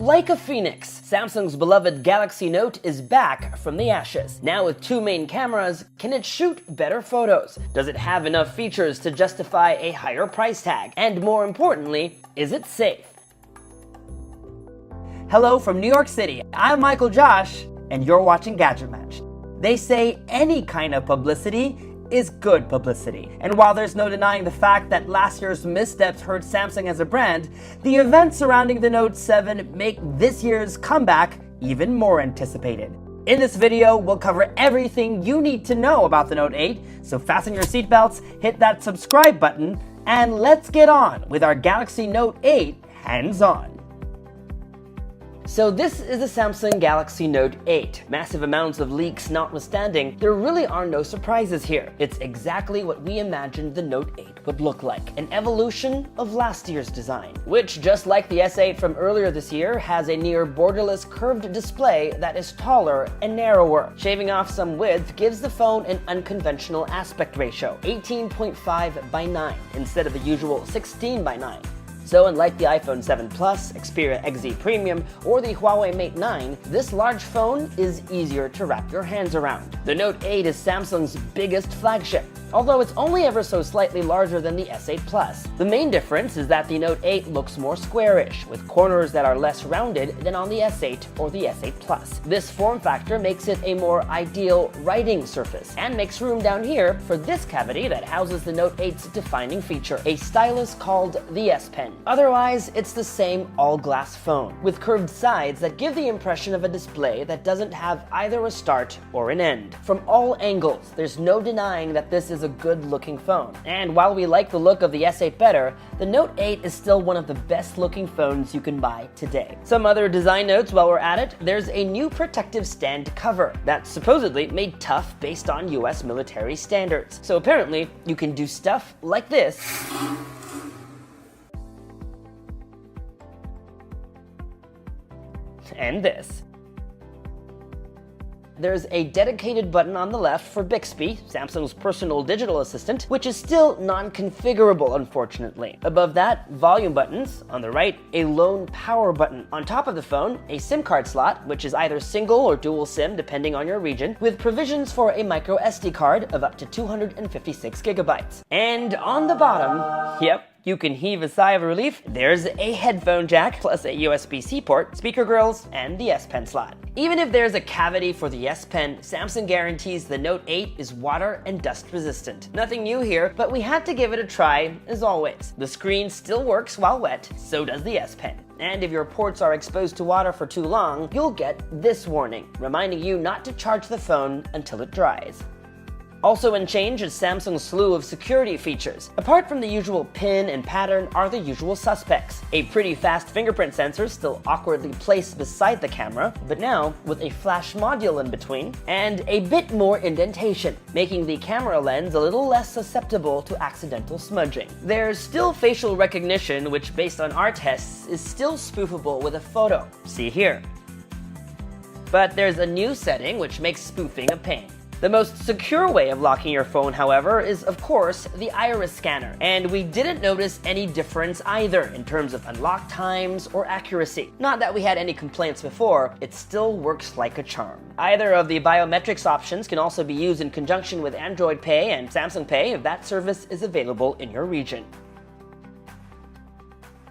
Like a phoenix, Samsung's beloved Galaxy Note is back from the ashes. Now with two main cameras, can it shoot better photos? Does it have enough features to justify a higher price tag? And more importantly, is it safe? Hello from New York City, I'm Michael Josh, and you're watching GadgetMatch. They say any kind of publicity is good publicity. And while there's no denying the fact that last year's missteps hurt Samsung as a brand, the events surrounding the Note 7 make this year's comeback even more anticipated. In this video, we'll cover everything you need to know about the Note 8, so fasten your seatbelts, hit that subscribe button, and let's get on with our Galaxy Note 8 hands-on. So this is the Samsung Galaxy Note 8. Massive amounts of leaks notwithstanding, there really are no surprises here. It's exactly what we imagined the Note 8 would look like, an evolution of last year's design, which, just like the S8 from earlier this year, has a near borderless curved display that is taller and narrower. Shaving off some width gives the phone an unconventional aspect ratio, 18.5 by 9, instead of the usual 16 by 9. So unlike the iPhone 7 Plus, Xperia XZ Premium, or the Huawei Mate 9, this large phone is easier to wrap your hands around. The Note 8 is Samsung's biggest flagship, although it's only ever so slightly larger than the S8 Plus. The main difference is that the Note 8 looks more squarish, with corners that are less rounded than on the S8 or the S8 Plus. This form factor makes it a more ideal writing surface, and makes room down here for this cavity that houses the Note 8's defining feature, a stylus called the S Pen. Otherwise, it's the same all-glass phone, with curved sides that give the impression of a display that doesn't have either a start or an end. From all angles, there's no denying that this is a good-looking phone. And while we like the look of the S8 better, the Note 8 is still one of the best-looking phones you can buy today. Some other design notes while we're at it: there's a new protective stand cover that's supposedly made tough based on US military standards. So apparently, you can do stuff like this, and this. There's a dedicated button on the left for Bixby, Samsung's personal digital assistant, which is still non-configurable, unfortunately. Above that, volume buttons. On the right, a lone power button. On top of the phone, a SIM card slot, which is either single or dual SIM depending on your region, with provisions for a micro SD card of up to 256 gigabytes. And on the bottom, yep, you can heave a sigh of relief, there's a headphone jack, plus a USB-C port, speaker grills, and the S Pen slot. Even if there's a cavity for the S Pen, Samsung guarantees the Note 8 is water and dust resistant. Nothing new here, but we had to give it a try, as always. The screen still works while wet, so does the S Pen. And if your ports are exposed to water for too long, you'll get this warning, reminding you not to charge the phone until it dries. Also in change is Samsung's slew of security features. Apart from the usual pin and pattern are the usual suspects. A pretty fast fingerprint sensor still awkwardly placed beside the camera, but now with a flash module in between, and a bit more indentation, making the camera lens a little less susceptible to accidental smudging. There's still facial recognition, which based on our tests is still spoofable with a photo. See here. But there's a new setting which makes spoofing a pain. The most secure way of locking your phone, however, is of course the iris scanner, and we didn't notice any difference either in terms of unlock times or accuracy. Not that we had any complaints before, it still works like a charm. Either of the biometrics options can also be used in conjunction with Android Pay and Samsung Pay if that service is available in your region.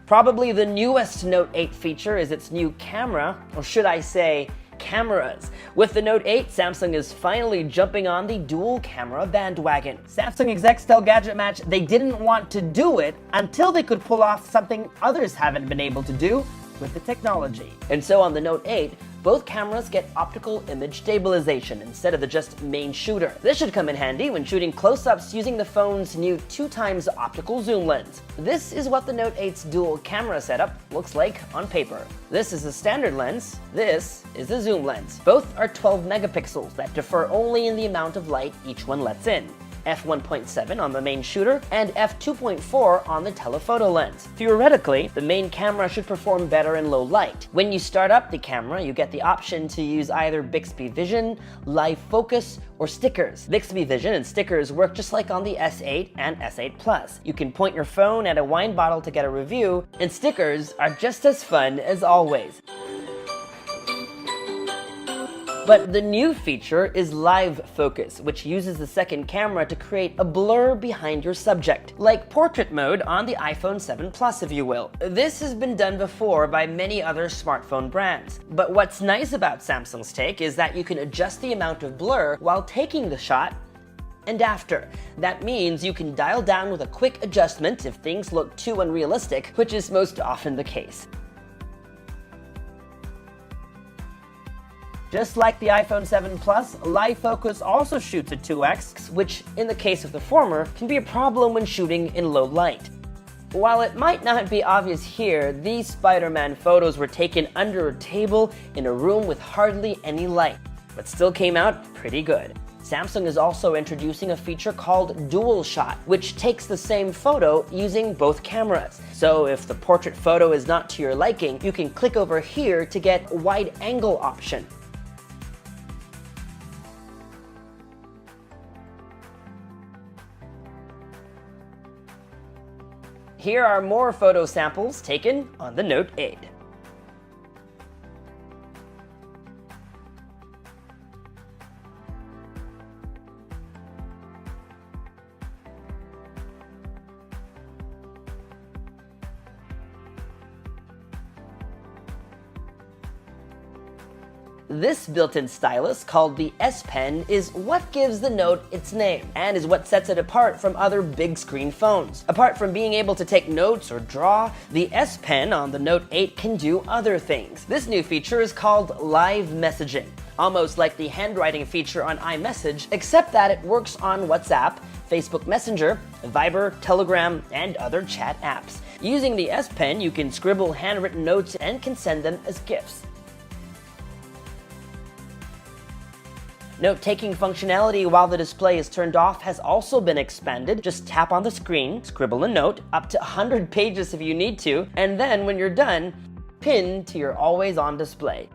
Probably the newest Note 8 feature is its new camera, or should I say, cameras. With the Note 8, Samsung is finally jumping on the dual camera bandwagon. Samsung execs tell GadgetMatch they didn't want to do it until they could pull off something others haven't been able to do with the technology. And so on the Note 8, both cameras get optical image stabilization instead of the just main shooter. This should come in handy when shooting close-ups using the phone's new 2x optical zoom lens. This is what the Note 8's dual camera setup looks like on paper. This is a standard lens, this is a zoom lens. Both are 12 megapixels that differ only in the amount of light each one lets in. f1.7 on the main shooter, and f2.4 on the telephoto lens. Theoretically, the main camera should perform better in low light. When you start up the camera, you get the option to use either Bixby Vision, Live Focus, or stickers. Bixby Vision and stickers work just like on the S8 and S8 Plus. You can point your phone at a wine bottle to get a review, and stickers are just as fun as always. But the new feature is Live Focus, which uses the second camera to create a blur behind your subject, like portrait mode on the iPhone 7 Plus, if you will. This has been done before by many other smartphone brands. But what's nice about Samsung's take is that you can adjust the amount of blur while taking the shot and after. That means you can dial down with a quick adjustment if things look too unrealistic, which is most often the case. Just like the iPhone 7 Plus, Live Focus also shoots at 2x, which, in the case of the former, can be a problem when shooting in low light. While it might not be obvious here, these Spider-Man photos were taken under a table in a room with hardly any light, but still came out pretty good. Samsung is also introducing a feature called Dual Shot, which takes the same photo using both cameras. So if the portrait photo is not to your liking, you can click over here to get a wide angle option. Here are more photo samples taken on the Note 8. This built-in stylus, called the S Pen, is what gives the Note its name, and is what sets it apart from other big-screen phones. Apart from being able to take notes or draw, the S Pen on the Note 8 can do other things. This new feature is called Live Messaging, almost like the handwriting feature on iMessage, except that it works on WhatsApp, Facebook Messenger, Viber, Telegram, and other chat apps. Using the S Pen, you can scribble handwritten notes and can send them as GIFs. Note-taking functionality while the display is turned off has also been expanded. Just tap on the screen, scribble a note, up to 100 pages if you need to, and then when you're done, pin to your always-on display.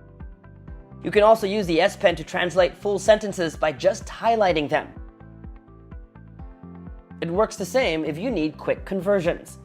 You can also use the S Pen to translate full sentences by just highlighting them. It works the same if you need quick conversions.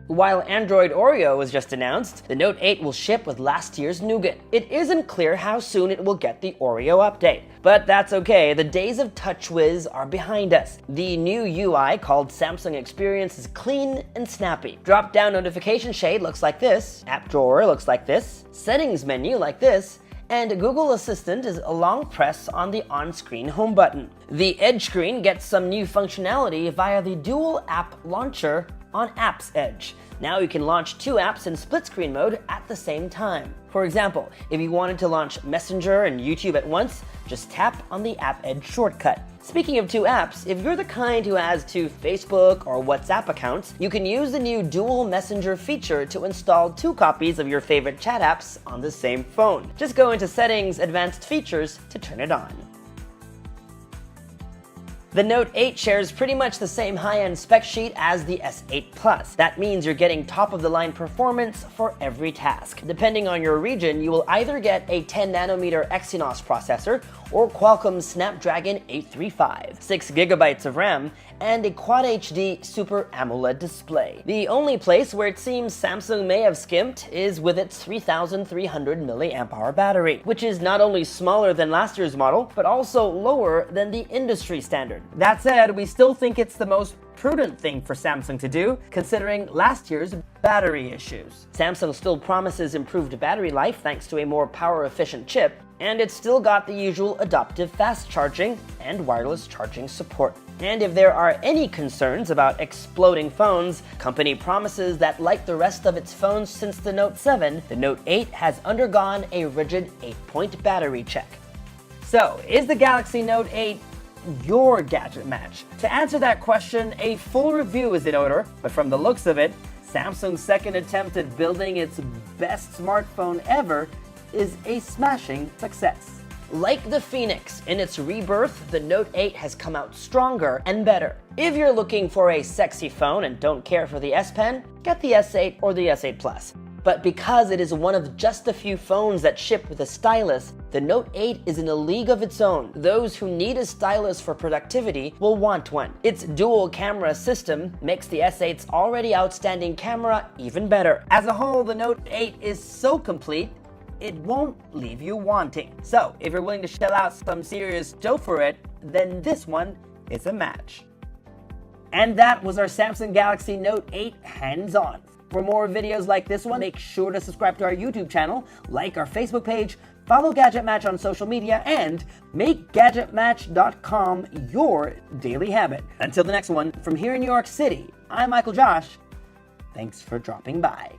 While Android Oreo was just announced, the Note 8 will ship with last year's Nougat. It isn't clear how soon it will get the Oreo update, but that's okay, the days of TouchWiz are behind us. The new UI, called Samsung Experience, is clean and snappy. Drop-down notification shade looks like this, app drawer looks like this, settings menu like this, and Google Assistant is a long press on the on-screen home button. The Edge screen gets some new functionality via the dual app launcher on Apps Edge. Now you can launch two apps in split screen mode at the same time. For example, if you wanted to launch Messenger and YouTube at once, just tap on the App Edge shortcut. Speaking of two apps, if you're the kind who has two Facebook or WhatsApp accounts, you can use the new Dual Messenger feature to install two copies of your favorite chat apps on the same phone. Just go into Settings, Advanced Features to turn it on. The Note 8 shares pretty much the same high-end spec sheet as the S8 Plus. That means you're getting top-of-the-line performance for every task. Depending on your region, you will either get a 10nm Exynos processor or Qualcomm's Snapdragon 835, 6GB of RAM, and a Quad HD Super AMOLED display. The only place where it seems Samsung may have skimped is with its 3300 mAh battery, which is not only smaller than last year's model, but also lower than the industry standard. That said, we still think it's the most prudent thing for Samsung to do, considering last year's battery issues. Samsung still promises improved battery life thanks to a more power-efficient chip, and it's still got the usual adaptive fast charging and wireless charging support. And if there are any concerns about exploding phones, company promises that like the rest of its phones since the Note 7, the Note 8 has undergone a rigid 8-point battery check. So, is the Galaxy Note 8 your gadget match? To answer that question, a full review is in order, but from the looks of it, Samsung's second attempt at building its best smartphone ever is a smashing success. Like the Phoenix in its rebirth, the Note 8 has come out stronger and better. If you're looking for a sexy phone and don't care for the S Pen, get the S8 or the S8 Plus. But because it is one of just a few phones that ship with a stylus, the Note 8 is in a league of its own. Those who need a stylus for productivity will want one. Its dual camera system makes the S8's already outstanding camera even better. As a whole, the Note 8 is so complete, it won't leave you wanting. So, if you're willing to shell out some serious dough for it, then this one is a match. And that was our Samsung Galaxy Note 8 hands-on. For more videos like this one, make sure to subscribe to our YouTube channel, like our Facebook page, follow GadgetMatch on social media, and make GadgetMatch.com your daily habit. Until the next one, from here in New York City, I'm Michael Josh. Thanks for dropping by.